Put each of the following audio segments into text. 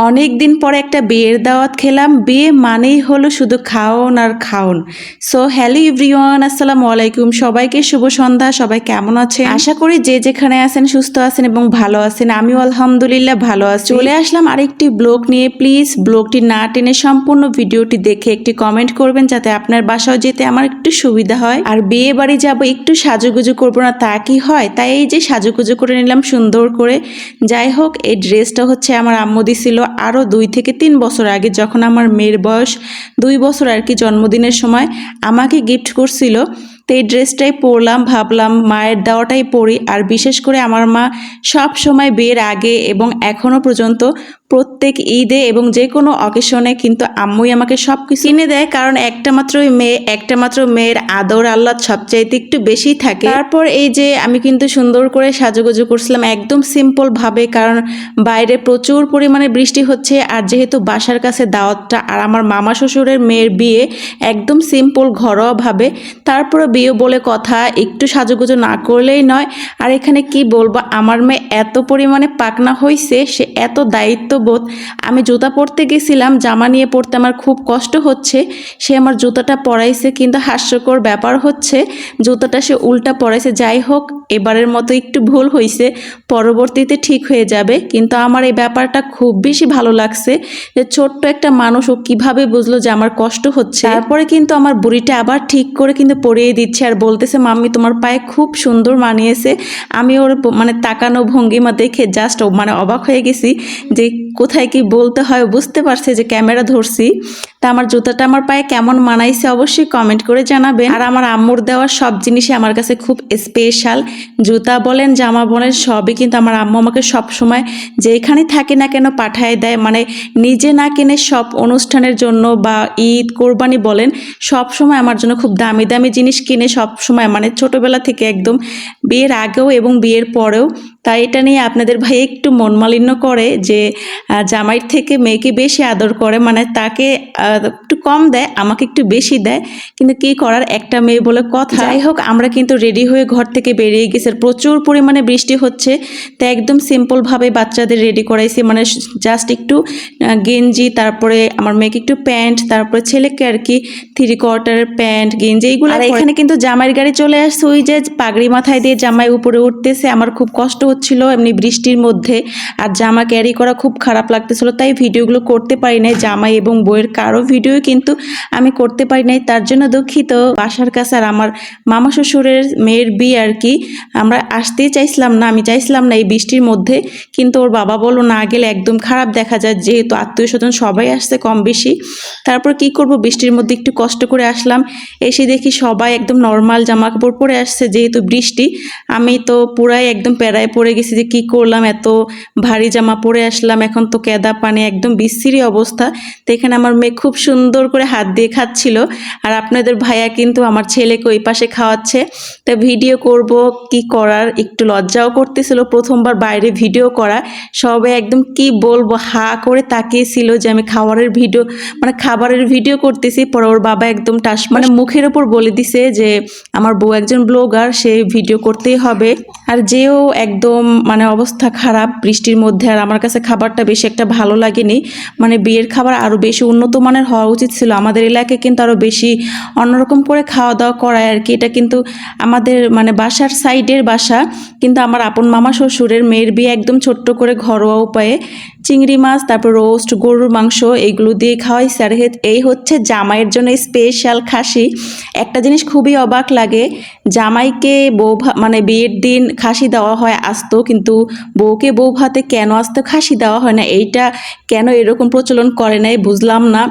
অনেক দিন পরে একটা বিয়ের দাওয়াত খেলাম। বিয়ে মানেই হলো শুধু খাওন আর খাওন। সো হ্যালো এভরিওয়ান, আসসালামু আলাইকুম। সবাইকে শুভ সন্ধ্যা। সবাই কেমন আছেন? আশা করি যে যেখানে আছেন সুস্থ আছেন এবং ভালো আছেন। আমিও আলহামদুলিল্লাহ ভালো আছি। চলে আসলাম আরেকটি ব্লগ নিয়ে। প্লিজ ব্লগটি না টেনে সম্পূর্ণ ভিডিওটি দেখে একটি কমেন্ট করবেন, যাতে আপনার বাসাও যেতে আমার একটু সুবিধা হয়। আর বিয়ে বাড়ি যাবো, একটু সাজুগুজু করবো না তা কি হয়? তাই এই যে সাজুগুজু করে নিলাম সুন্দর করে। যাই হোক, এই ড্রেসটা হচ্ছে আমার আম্মু দিছিল আরও 2 থেকে 3 বছর আগে, যখন আমার মেয়ের বয়স 2 বছর আর কি, জন্মদিনের সময় আমাকে গিফট করছিল। তো এই ড্রেসটাই পরলাম, ভাবলাম মায়ের দেওয়াটাই পরি। আর বিশেষ করে আমার মা সব সময় বিয়ের আগে এবং এখনও পর্যন্ত প্রত্যেক ঈদে এবং যে কোনো অকেশনে কিন্তু আম্মুই আমাকে সব কিছু কিনে দেয়, কারণ একটা মাত্র মেয়ের আদর আল্লাহ সবচাইতে একটু বেশি থাকে। তারপর এই যে আমি কিন্তু সুন্দর করে সাজুগুজু করছিলাম একদম সিম্পল ভাবে, কারণ বাইরে প্রচুর পরিমাণে বৃষ্টি হচ্ছে। আর যেহেতু বাসার কাছে দাওয়াতটা আর আমার মামা শ্বশুরের মেয়ের বিয়ে একদম সিম্পল ঘরোয়া ভাবে, তারপরে বিয়ে বলে কথা, একটু সাজুগুজু না করলেই নয়। আর এখানে কি বলবো, আমার মেয়ে এত পরিমাণে পাকনা হয়েছে, সে এত দায়িত্ববোধ। আমি জুতা পরতে গেছিলাম, জামা নিয়ে পরতে আমার খুব কষ্ট হচ্ছে, সে আমার জুতাটা পরাইছে। কিন্তু হাস্যকর ব্যাপার হচ্ছে জুতাটা সে উল্টা পরাইছে। যাই হোক, এবারের মতো একটু ভুল হয়েছে, পরবর্তীতে ঠিক হয়ে যাবে। কিন্তু আমার এই ব্যাপারটা খুব বেশি ভালো লাগছে যে ছোট্ট একটা মানুষ ও কিভাবে বুঝলো যে আমার কষ্ট হচ্ছে। তারপরে কিন্তু আমার বুড়িটা আবার ঠিক করে কিন্তু পরিয়ে দিচ্ছে আর বলতেছে, মাম্মি তোমার পায়ে খুব সুন্দর মানিয়েছে। আমি ওর মানে তাকানো ভঙ্গিমা দেখে জাস্ট অবাক হয়ে গেছি যে কোথায় কি বলতে হয়। বুঝতে পারছে যে ক্যামেরা ধরছি। তা আমার জুতাটা আমার পায়ে কেমন মানাইছে অবশ্যই কমেন্ট করে জানাবেন। আর আমার আম্মুর দেওয়া সব জিনিসই আমার কাছে খুব স্পেশাল। জুতা বলেন, জামা বলেন, সবই কিন্তু আমার আম্মু আমাকে সব সময় যেখানে থাকে না কেন পাঠায় দেয়। মানে নিজে না কিনে সব অনুষ্ঠানের জন্য বা ঈদ কোরবানি বলেন, সব সময় আমার জন্য খুব দামি দামি জিনিস কিনে সব সময়, মানে ছোটবেলা থেকে একদম বিয়ের আগেও এবং বিয়ের পরেও। তাই এটা নিয়ে আপনাদের ভাই একটু মনমালিন্য করে যে জামাইয়ের থেকে মেয়েকে বেশি আদর করে, মানে তাকে একটু কম দেয়, আমাকে একটু বেশি দেয়। কিন্তু কি করার, একটা মেয়ে বলে কথা। যাই হোক, আমরা কিন্তু রেডি হয়ে ঘর থেকে বেরিয়ে গেছি। প্রচুর পরিমাণে বৃষ্টি হচ্ছে, তাই একদম সিম্পলভাবে বাচ্চাদের রেডি করাইছি। মানে জাস্ট একটু গেঞ্জি, তারপরে আমার মেয়েকে একটু প্যান্ট, তারপরে ছেলেকে আর কি 3/4 প্যান্ট গেঞ্জি এইগুলো। আর এখানে কিন্তু জামাইয়ের গাড়ি চলে আসছে, ওই যে পাগড়ি মাথায় দিয়ে জামাই উপরে উঠতেছে। আমার খুব কষ্ট হচ্ছিল এমনি বৃষ্টির মধ্যে, আর জামা ক্যারি করা খুব খারাপ লাগতেছিল, তাই ভিডিওগুলো করতে পারি নাই। জামাই এবং বইয়ের কারো ভিডিও কিন্তু আমি করতে পারি নাই, তার জন্য দুঃখিত। বাসার কাছে আর আমার মামা শ্বশুরের মেয়ের বিয়ে আর কি, আমরা আসতেই চাইছিলাম না, আমি চাইছিলাম না এই বৃষ্টির মধ্যে। কিন্তু ওর বাবা বললো না গেলে একদম খারাপ দেখা যায়, যেহেতু আত্মীয় স্বজন সবাই আসছে কম বেশি। তারপর কি করব, বৃষ্টির মধ্যে একটু কষ্ট করে আসলাম। এসে দেখি সবাই একদম নর্মাল জামা কাপড় পরে আসছে, যেহেতু বৃষ্টি। আমি তো পুরাই একদম প্যারায় পড়ে গেছি যে কি করলাম, এত ভারী জামা পরে আসলাম, এখন তো কেদা পানি, একদম বিশ্রী অবস্থা। তো এখানে আমার মেয়ে খুব সুন্দর করে হাত দিয়ে খাচ্ছিল, আর আপনাদের ভাইয়া কিন্তু আমার ছেলেকে ওই পাশে খাওয়াচ্ছে। তা ভিডিও করব, কি করার, একটু লজ্জাও করতেছিল প্রথমবার বাইরে ভিডিও করা। সবাই একদম কি বলবো হা করে তাকিয়েছিল যে আমি খাবারের ভিডিও করতেছি। পরে ওর বাবা একদম মানে মুখের ওপর বলে দিছে যে আমার বউ একজন ব্লগার, সে ভিডিও করতেই হবে। আর যেও একদম মানে অবস্থা খারাপ বৃষ্টির মধ্যে। আর আমার কাছে খাবারটা বেশি একটা ভালো লাগেনি, মানে বিয়ের খাবার আরও বেশি উন্নত মানের হওয়া উচিত ছিল। আমাদের এলাকায় কিন্তু আরও বেশি অন্যরকম করে খাওয়া দাওয়া করায় আর কি। এটা কিন্তু আমাদের মানে বাসার সাইডের বাসা, কিন্তু আমার আপন মামা শ্বশুরের মেয়ের বিয়ে একদম ছোট্ট করে ঘরোয়া উপায়ে চিংড়ি মাছ, তারপর রোস্ট, গরুর মাংস এইগুলো দিয়ে খাওয়াইছে। আর এই হচ্ছে জামাইয়ের জন্য স্পেশাল খাসি। একটা জিনিস খুবই অবাক লাগে, জামাইকে মানে বিয়ের দিন খাসি দেওয়া হয় আস্ত, কিন্তু বউকে বউ ভাতে কেন আস্ত খাসি দেওয়া হয় না, এইটা কেন এরকম প্রচলন করে নাই বুঝলাম না।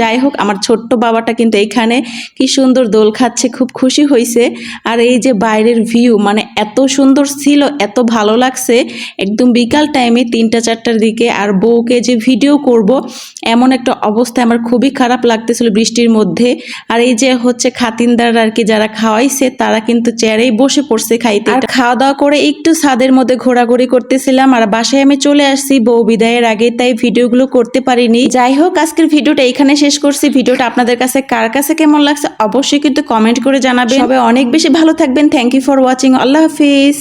যাই হোক, আমার ছোট্ট বাবাটা কিন্তু এইখানে কি সুন্দর দোল খাচ্ছে, খুব খুশি হয়েছে। আর এই যে বাইরের ভিউ মানে এত সুন্দর ছিল, এত ভালো লাগছে। একদম বিকাল টাইমে 3টা-4টার দিকে, আর বউকে যে ভিডিও করব এমন একটা অবস্থা, আমার খুবই খারাপ লাগতেছিল বৃষ্টির মধ্যে। আর এই যে হচ্ছে খাতিনদার আর কি, যারা খাওয়াইছে তারা কিন্তু চেয়ারেই বসে পড়ছে খাইতে। আর খাওয়া দাওয়া করে একটু ছাদের মধ্যে ঘোরাঘুরি করতেছিলাম। আর বাসায় আমি চলে আসছি বউ বিদায়ের আগে, তাই ভিডিওগুলো করতে পারিনি। যাই হোক, আজকের ভিডিওটা এখানে শেষ করছি। ভিডিওটা আপনাদের কাছে কার কাছে কেমন লাগছে অবশ্যই কিন্তু কমেন্ট করে জানাবেন। সবাই অনেক বেশি ভালো থাকবেন। Thank you for watching. আল্লাহ হাফিজ।